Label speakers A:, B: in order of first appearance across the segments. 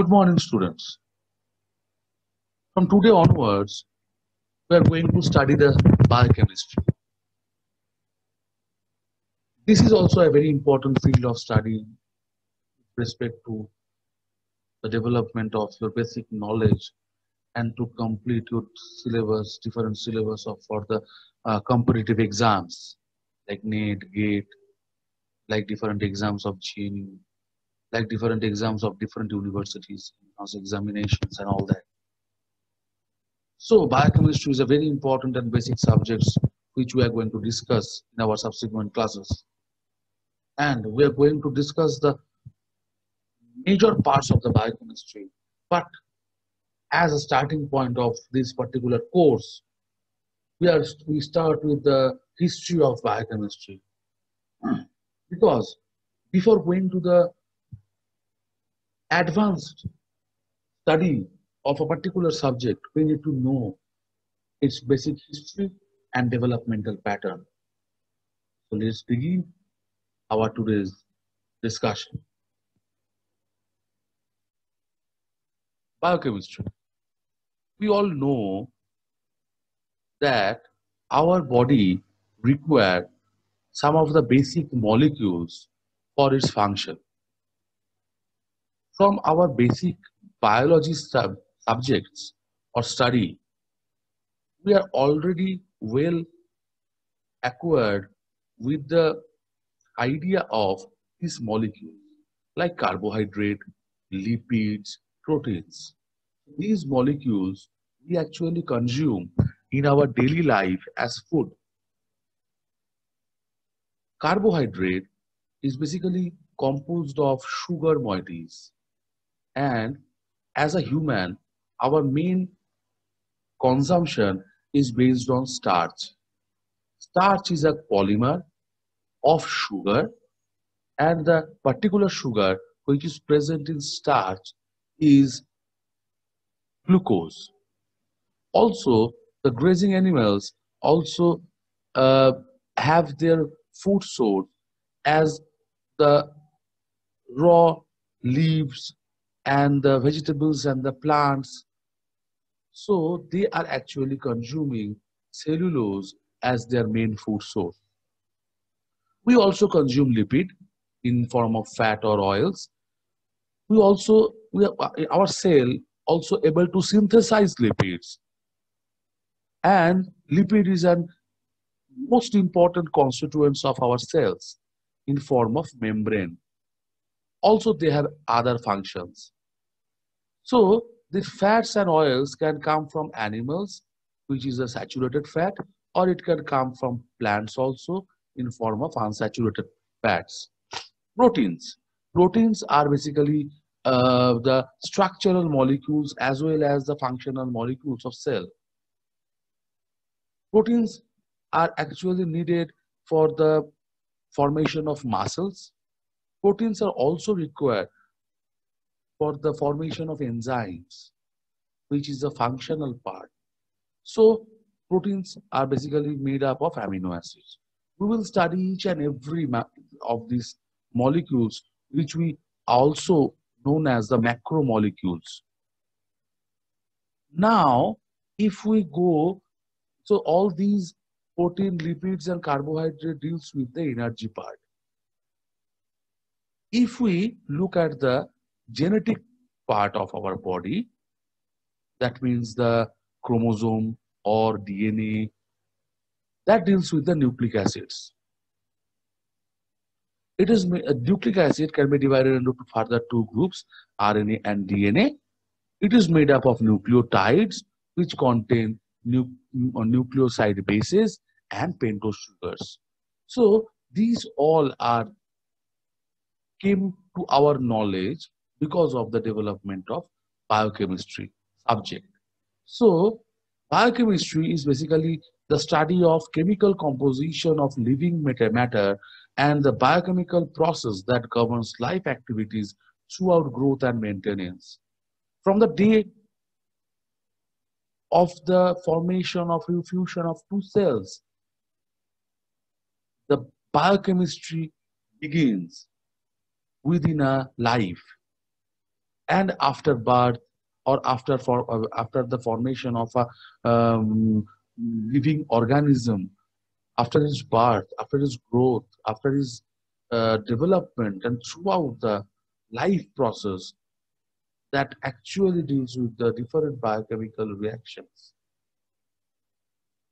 A: Good morning, students. From today onwards, we are going to study the biochemistry. This is also a very important field of study with respect to the development of your basic knowledge and to complete your syllabus, different syllabus of for the competitive exams like NET, GATE, like different exams of GNU, like different exams of different universities, examinations and all that. So biochemistry is a very important and basic subjects which we are going to discuss in our subsequent classes. And we are going to discuss the major parts of the biochemistry. But as a starting point of this particular course, we start with the history of biochemistry. Because before going to the advanced study of a particular subject, we need to know its basic history and developmental pattern. So let's begin our today's discussion. Biochemistry. We all know that our body requires some of the basic molecules for its function. From our basic biology subjects or study, we are already well acquainted with the idea of these molecules like carbohydrate, lipids, proteins. These molecules we actually consume in our daily life as food. Carbohydrate is basically composed of sugar moieties, and as a human, our main consumption is based on starch. Starch is a polymer of sugar, and the particular sugar which is present in starch is glucose. Also, the grazing animals also uh, have their food source as the raw leaves and the vegetables and the plants. So they are actually consuming cellulose as their main food source. We also consume lipid in form of fat or oils. Our cell also able to synthesize lipids, and lipid is an most important constituents of our cells in form of membrane. Also, they have other functions. So, the fats and oils can come from animals, which is a saturated fat, or it can come from plants also in form of unsaturated fats. Proteins. Proteins are basically the structural molecules as well as the functional molecules of cell. Proteins are actually needed for the formation of muscles. Proteins are also required for the formation of enzymes, which is the functional part. So proteins are basically made up of amino acids. We will study each and every of these molecules, which we also known as the macromolecules. Now, if we go, so all these protein, lipids, and carbohydrate deals with the energy part. If we look at the genetic part of our body, that means the chromosome or DNA, that deals with the nucleic acids. Nucleic acid can be divided into further two groups, RNA and DNA. It is made up of nucleotides, which contain nucleoside bases and pentose sugars. So these all came to our knowledge because of the development of biochemistry subject. So biochemistry is basically the study of chemical composition of living matter and the biochemical process that governs life activities throughout growth and maintenance. From the day of the formation of fusion of two cells, the biochemistry begins within a life. and after birth, or after the formation of a living organism, after his birth, after his growth, after his development, and throughout the life process that actually deals with the different biochemical reactions.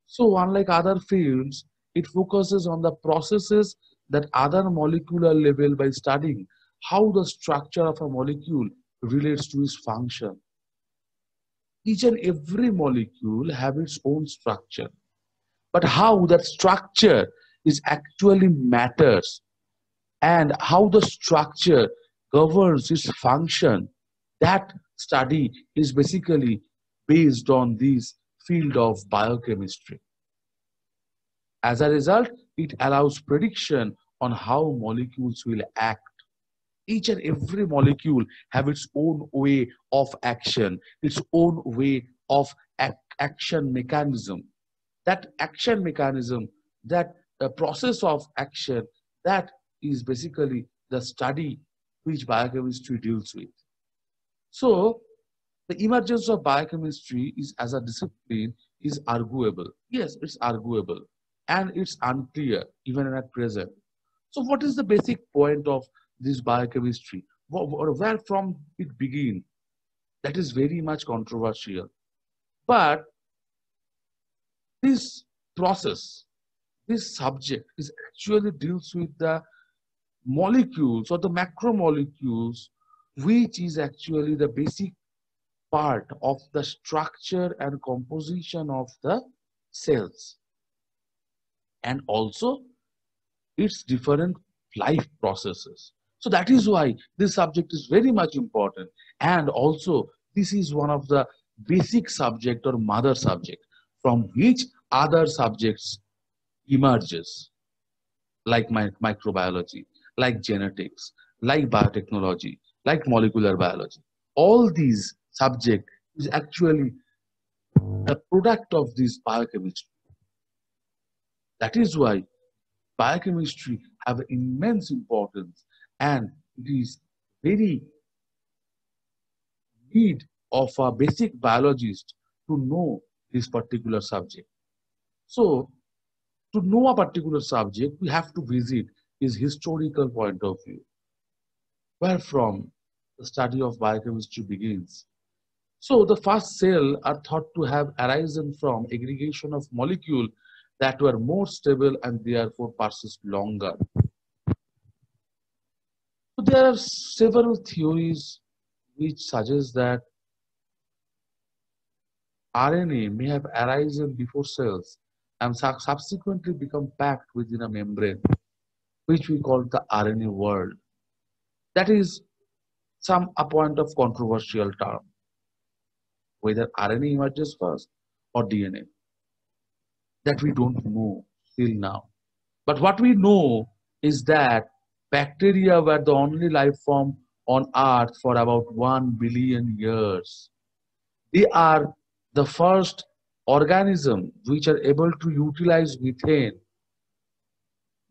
A: So, unlike other fields, it focuses on the processes that other molecular level by studying how the structure of a molecule relates to its function. Each and every molecule have its own structure, but how that structure is actually matters, and how the structure governs its function, that study is basically based on this field of biochemistry. As a result, it allows prediction on how molecules will act. Each and every molecule have its own way of action, its own way of action mechanism. That action mechanism, that process of action, that is basically the study which biochemistry deals with. So the emergence of biochemistry is as a discipline is arguable. Yes, it's arguable, and it's unclear even at present. So what is the basic point of this biochemistry? Where from it begin? That is very much controversial. But this process, this subject is actually deals with the molecules or the macromolecules, which is actually the basic part of the structure and composition of the cells, and also its different life processes. So that is why this subject is very much important, and also this is one of the basic subject or mother subject from which other subjects emerges, like microbiology, like genetics, like biotechnology, like molecular biology. All these subject is actually a product of this biochemistry. That is why biochemistry have immense importance, and it is very need of a basic biologist to know this particular subject. So to know a particular subject, we have to visit his historical point of view, where from the study of biochemistry begins. So the first cell are thought to have arisen from aggregation of molecule that were more stable and therefore persist longer. So there are several theories which suggest that RNA may have arisen before cells and subsequently become packed within a membrane, which we call the RNA world. That is some a point of controversial term, whether RNA emerges first or DNA. That we don't know till now. But what we know is that bacteria were the only life form on Earth for about 1 billion years. They are the first organism which are able to utilize methane.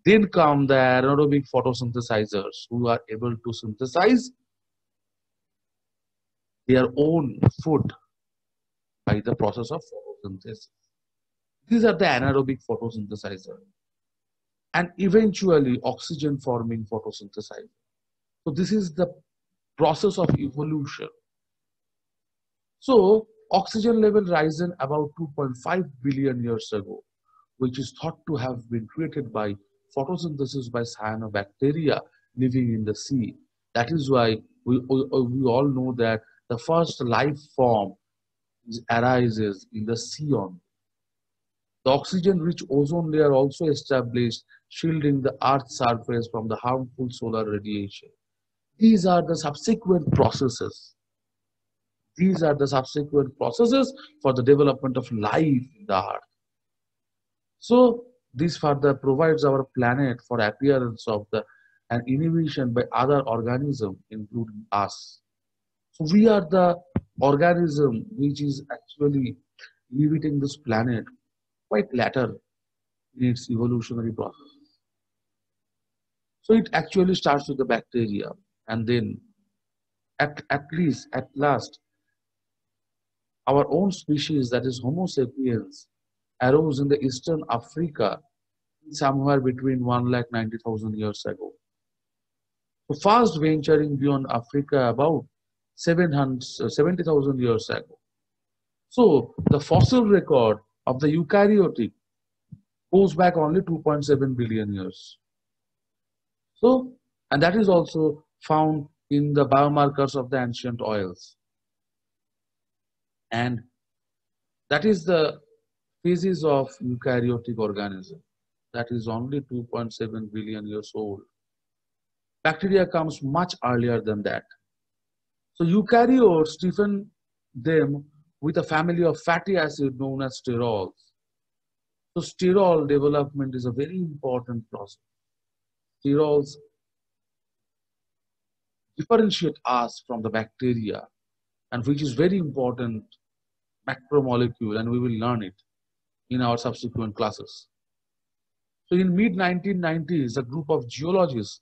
A: Then come the anaerobic photosynthesizers who are able to synthesize their own food by the process of photosynthesis. These are the anaerobic photosynthesizer, and eventually oxygen forming photosynthesizer. So this is the process of evolution. So oxygen level risen about 2.5 billion years ago, which is thought to have been created by photosynthesis by cyanobacteria living in the sea. That is why we all know that the first life form arises in the sea only. The oxygen-rich ozone layer also established, shielding the Earth's surface from the harmful solar radiation. These are the subsequent processes. These are the subsequent processes for the development of life in the Earth. So this further provides our planet for appearance of the an inhibition by other organisms, including us. So we are the organism which is actually inhibiting this planet quite later in its evolutionary process. So it actually starts with the bacteria, and then at least, at last, our own species, that is Homo sapiens, arose in the eastern Africa somewhere between 1,90,000 years ago. So fast venturing beyond Africa about 70,000 years ago. So the fossil record of the eukaryotic goes back only 2.7 billion years. So, and that is also found in the biomarkers of the ancient oils. And that is the species of eukaryotic organism. That is only 2.7 billion years old. Bacteria comes much earlier than that. So eukaryotes different them with a family of fatty acid known as sterols. So sterol development is a very important process. Sterols differentiate us from the bacteria, and which is very important macromolecule, and we will learn it in our subsequent classes. So in mid-1990s, a group of geologists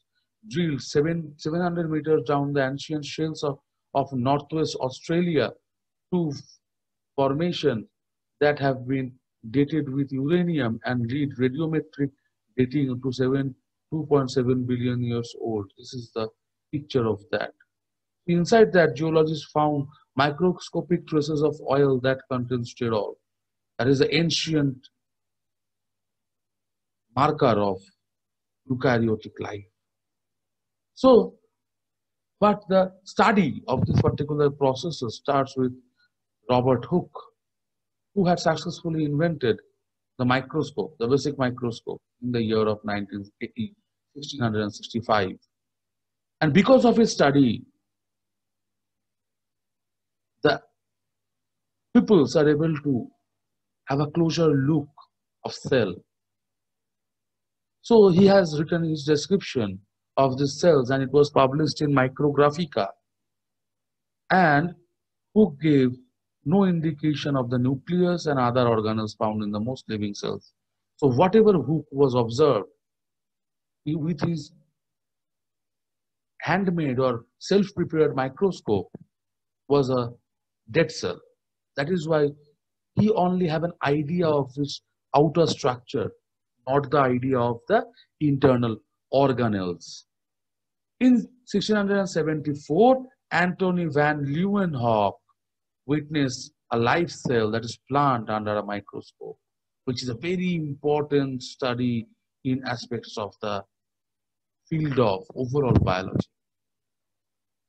A: drilled 700 meters down the ancient shales of northwest Australia to formation that have been dated with uranium and lead radiometric dating to 2.7 billion years old. This is the picture of that. Inside that, geologists found microscopic traces of oil that contains sterol. That is the ancient marker of eukaryotic life. So, but the study of this particular processes starts with Robert Hooke, who had successfully invented the microscope, the basic microscope, in the year of 1665. And because of his study, the pupils are able to have a closer look of cell. So he has written his description of the cells, and it was published in Micrographica. And Hooke gave no indication of the nucleus and other organelles found in the most living cells. So whatever Hooke was observed, with his handmade or self-prepared microscope, was a dead cell. That is why he only have an idea of its outer structure, not the idea of the internal organelles. In 1674, Antony van Leeuwenhoek witnessed a live cell, that is plant, under a microscope, which is a very important study in aspects of the field of overall biology.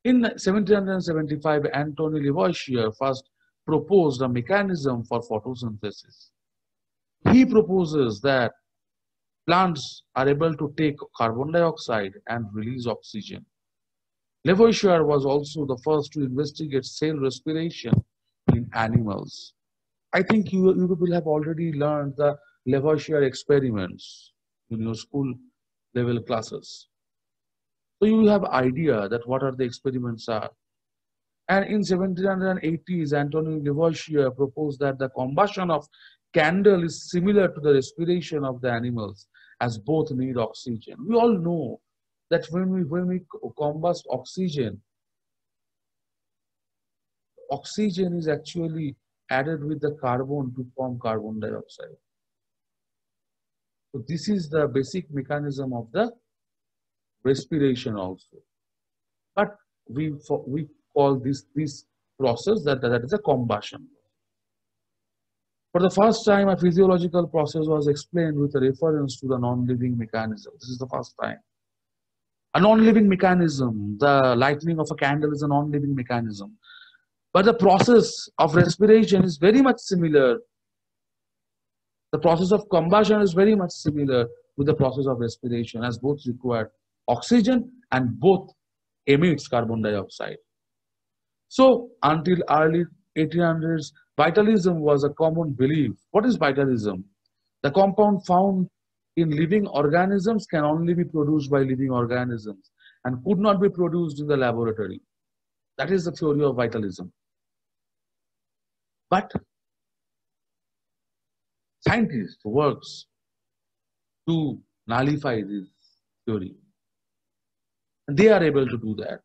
A: In 1775, Antony Lavoisier first proposed a mechanism for photosynthesis. He proposes that plants are able to take carbon dioxide and release oxygen. Lavoisier was also the first to investigate cell respiration in animals. I think you will have already learned the Lavoisier experiments in your school level classes. So you will have idea that what are the experiments are. And in 1780s, Antony Lavoisier proposed that the combustion of candle is similar to the respiration of the animals, as both need oxygen. We all know that when we combust oxygen, oxygen is actually added with the carbon to form carbon dioxide. So this is the basic mechanism of the respiration also. But we call this process that is a combustion. For the first time, a physiological process was explained with a reference to the non-living mechanism. This is the first time. A non-living mechanism, the lighting of a candle is a non-living mechanism. But the process of respiration is very much similar. The process of combustion is very much similar with the process of respiration, as both require oxygen and both emits carbon dioxide. So until early 1800s, vitalism was a common belief. What is vitalism? The compound found in living organisms can only be produced by living organisms and could not be produced in the laboratory. That is the theory of vitalism. But scientists works to nullify this theory. And they are able to do that.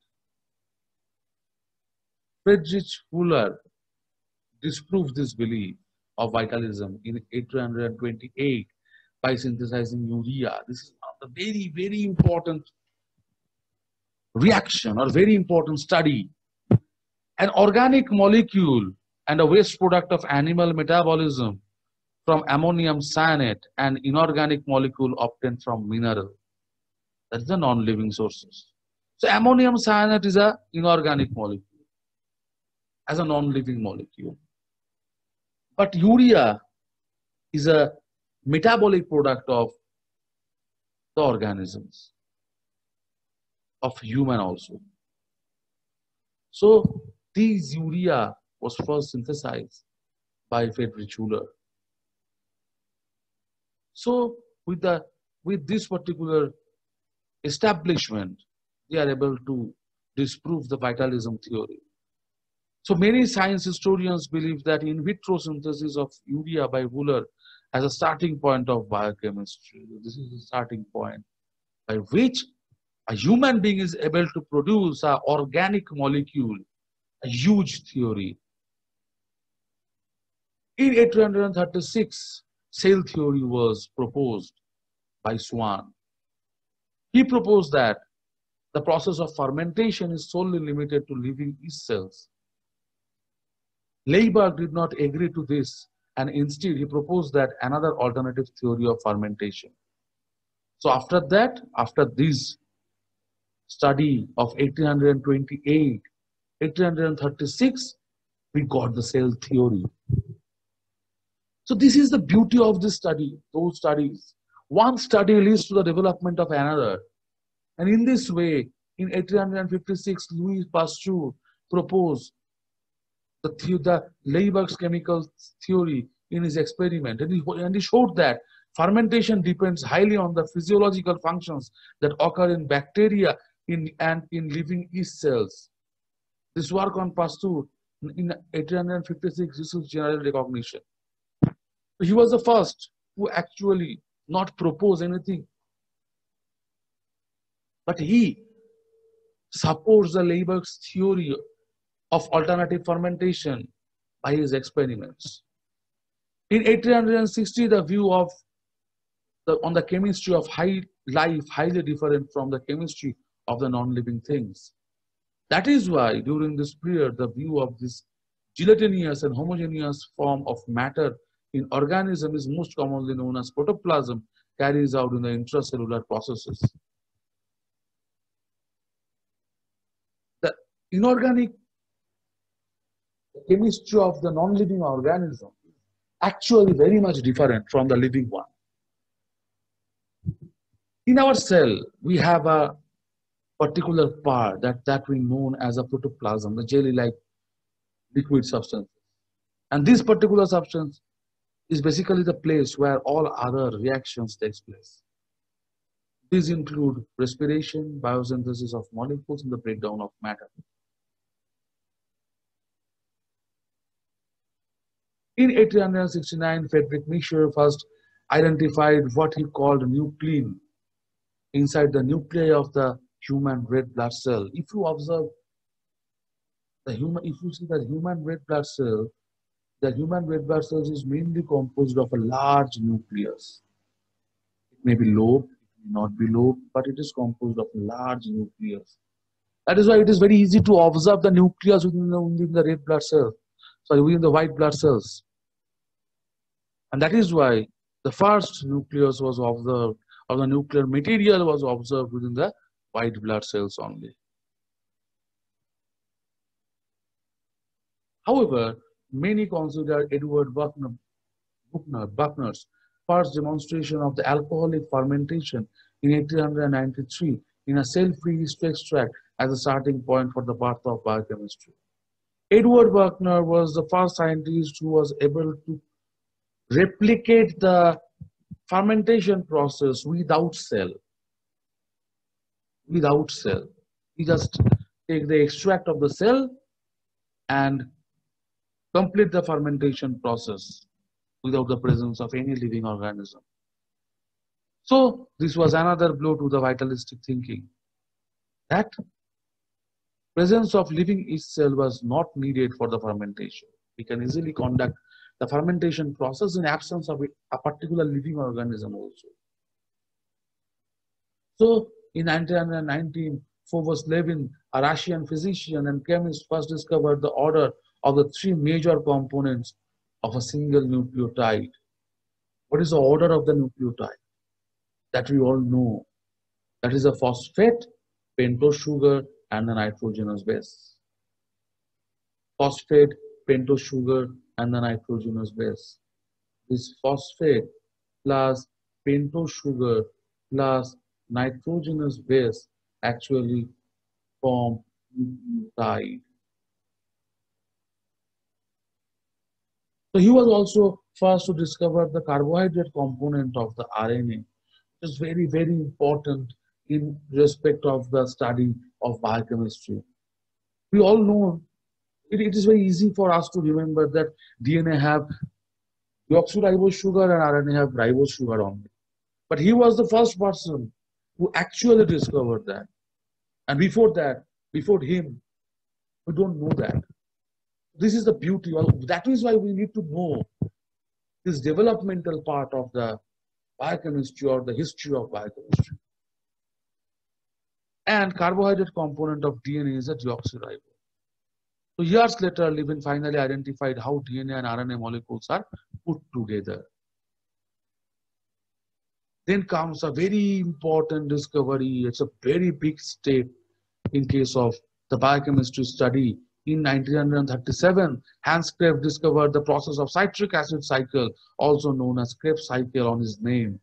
A: Friedrich Fuller disproved this belief of vitalism in 1828 by synthesizing urea. This is a very, very important reaction or very important study. An organic molecule and a waste product of animal metabolism from ammonium cyanate, an inorganic molecule obtained from mineral. That is the non-living sources. So ammonium cyanate is an inorganic molecule as a non-living molecule. But urea is a metabolic product of the organisms, of human also. So this urea was first synthesized by Friedrich Fuller. So with this particular establishment, they are able to disprove the vitalism theory. So many science historians believe that in vitro synthesis of urea by Fuller as a starting point of biochemistry. This is the starting point by which a human being is able to produce an organic molecule, a huge theory. In 1836, cell theory was proposed by Swan. He proposed that the process of fermentation is solely limited to living yeast cells. Leiberg did not agree to this, and instead he proposed that another alternative theory of fermentation. So after that, after this study of 1828, 1836, we got the cell theory. So this is the beauty of this study, those studies. One study leads to the development of another. And in this way, in 1856, Louis Pasteur proposed the Leiberg's chemical theory in his experiment. And he showed that fermentation depends highly on the physiological functions that occur in bacteria and in living yeast cells. This work on Pasteur in 1856 received general recognition. He was the first who actually not propose anything, but he supports the Leiberg's theory of alternative fermentation by his experiments. In 1860, the view of on the chemistry of life highly different from the chemistry of the non-living things. That is why during this period, the view of this gelatinous and homogeneous form of matter in organism is most commonly known as protoplasm, carries out in the intracellular processes. The inorganic chemistry of the non-living organism actually very much different from the living one. In our cell, we have a particular part that we know as a protoplasm, the jelly-like liquid substance. And this particular substance is basically the place where all other reactions takes place. These include respiration, biosynthesis of molecules, and the breakdown of matter. In 1869, Friedrich Miescher first identified what he called nuclein inside the nuclei of the human red blood cell. If you observe if you see the human red blood cell, the human red blood cells is mainly composed of a large nucleus. It may be lobe, it may not be lobe, but it is composed of a large nucleus. That is why it is very easy to observe the nucleus within the red blood cell, sorry, within the white blood cells. And that is why the first nucleus was observed, or the nuclear material was observed within the white blood cells only. However, many consider Edward Buckner's first demonstration of the alcoholic fermentation in 1893 in a cell-free yeast extract as a starting point for the birth of biochemistry. Edward Buckner was the first scientist who was able to replicate the fermentation process without cell. Without cell. He just take the extract of the cell and complete the fermentation process without the presence of any living organism. So this was another blow to the vitalistic thinking that Presence of living yeast cell was not needed for the fermentation. We can easily conduct the fermentation process in absence of a particular living organism also. So in 1919, Phobos Levin, a Russian physician and chemist, first discovered the order of the three major components of a single nucleotide. What is the order of the nucleotide? That we all know. That is a phosphate, pentose sugar, and the nitrogenous base. Phosphate, pentose sugar, and the nitrogenous base. This phosphate plus pentose sugar plus nitrogenous base actually form nucleotide. So he was also first to discover the carbohydrate component of the RNA. It is very, very important in respect of the study of biochemistry. We all know it is very easy for us to remember that DNA have deoxyribose sugar and RNA have ribose sugar only. But he was the first person who actually discovered that. And before that, before him, we don't know that. This is the beauty. That is why we need to know this developmental part of the biochemistry or the history of biochemistry. And carbohydrate component of DNA is a deoxyribose. So years later, Levin finally identified how DNA and RNA molecules are put together. Then comes a very important discovery. It's a very big step in case of the biochemistry study. In 1937, Hans Krebs discovered the process of citric acid cycle, also known as Krebs cycle on his name,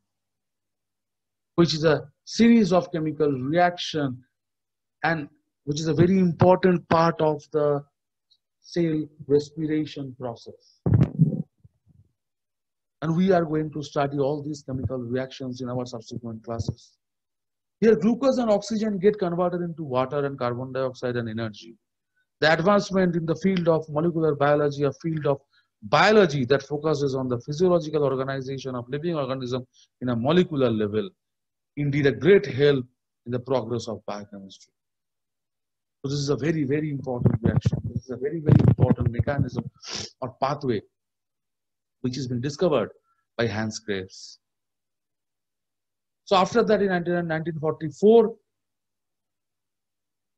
A: which is a series of chemical reaction and which is a very important part of the cell respiration process. And we are going to study all these chemical reactions in our subsequent classes. Here, glucose and oxygen get converted into water and carbon dioxide and energy. The advancement in the field of molecular biology, a field of biology that focuses on the physiological organization of living organisms in a molecular level, indeed a great help in the progress of biochemistry. So this is a very, very important reaction. This is a very, very important mechanism or pathway which has been discovered by Hans Krebs. So after that, in 1944,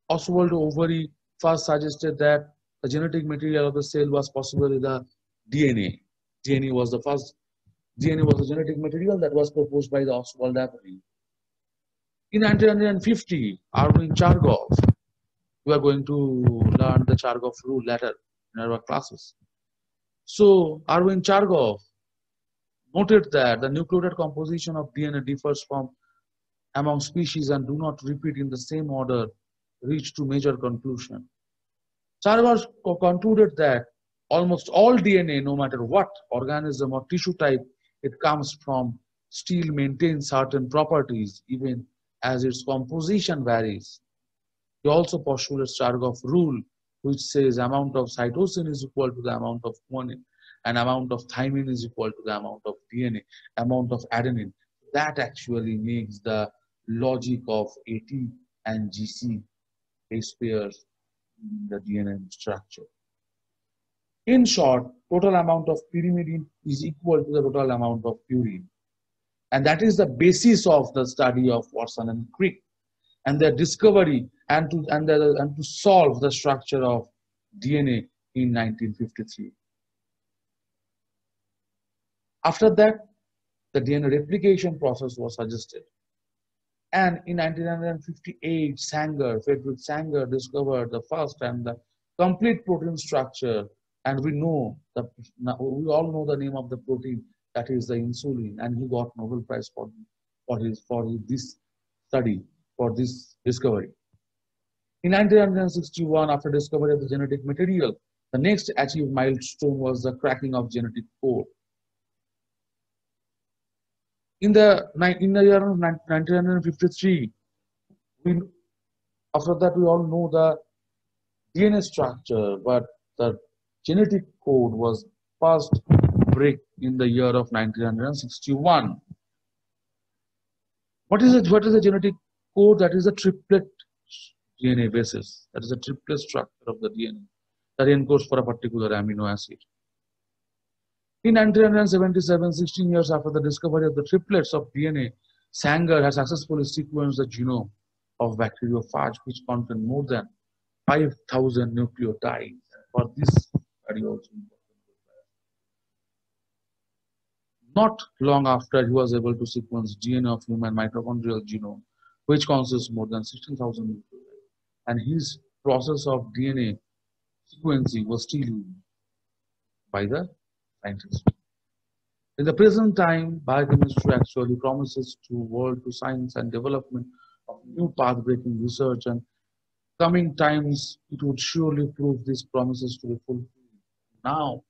A: Oswald Overy first suggested that the genetic material of the cell was possibly the DNA. DNA was the genetic material that was proposed by the Oswald Overy. In 1950, Erwin Chargaff, we are going to learn the Chargaff rule later in our classes. So Erwin Chargaff noted that the nucleotide composition of DNA differs from among species and do not repeat in the same order, reached to major conclusion. Chargaff concluded that almost all DNA, no matter what organism or tissue type it comes from, still maintains certain properties even as its composition varies. He also postulates Chargaff rule, which says amount of cytosine is equal to the amount of guanine, and amount of thymine is equal to the amount of DNA, amount of adenine. That actually makes the logic of AT and GC base pairs in the DNA structure. In short, total amount of pyrimidine is equal to the total amount of purine. And that is the basis of the study of Watson and Crick and their discovery and to solve the structure of DNA in 1953. After that, the DNA replication process was suggested. And in 1958, Frederick Sanger discovered the first and the complete protein structure. And we all know the name of the protein, that is the insulin. And he got Nobel Prize for this study, for this discovery. In 1961, after discovery of the genetic material, the next achieved milestone was the cracking of genetic code. In the year of 1953, after that we all know the DNA structure, but the genetic code was first break in the year of 1961. What is the genetic code? That is a triplet DNA bases. That is the triplet structure of the DNA that encodes for a particular amino acid. In 1977, 16 years after the discovery of the triplets of DNA, Sanger has successfully sequenced the genome of bacteriophage, which contain more than 5,000 nucleotides. For this study also, not long after he was able to sequence DNA of human mitochondrial genome, which consists more than 16,000 nucleotides, and his process of DNA sequencing was still used by the scientists. In the present time, biochemistry actually promises to world to science and development of new path-breaking research, and coming times it would surely prove these promises to be fulfilled. Now,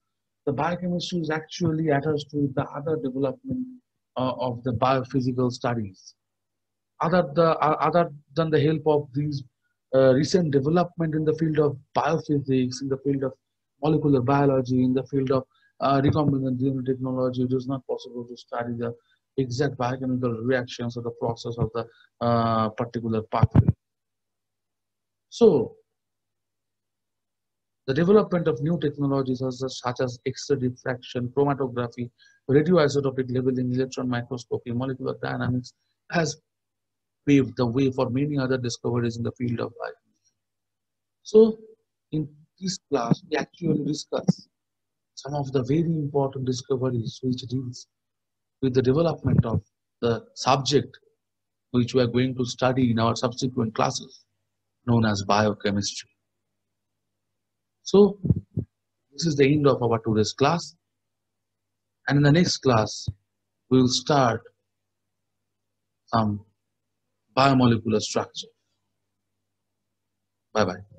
A: the biochemistry is actually attached to the other development of the biophysical studies. Other than the help of these recent development in the field of biophysics, in the field of molecular biology, in the field of recombinant DNA technology, it is not possible to study the exact biochemical reactions or the process of the particular pathway. So, the development of new technologies such as X-ray diffraction, chromatography, radioisotopic labeling, electron microscopy, molecular dynamics has paved the way for many other discoveries in the field of biochemistry. So, in this class, we actually discuss some of the very important discoveries which deals with the development of the subject which we are going to study in our subsequent classes, known as biochemistry. So, this is the end of our today's class, and in the next class, we will start some biomolecular structure. Bye bye.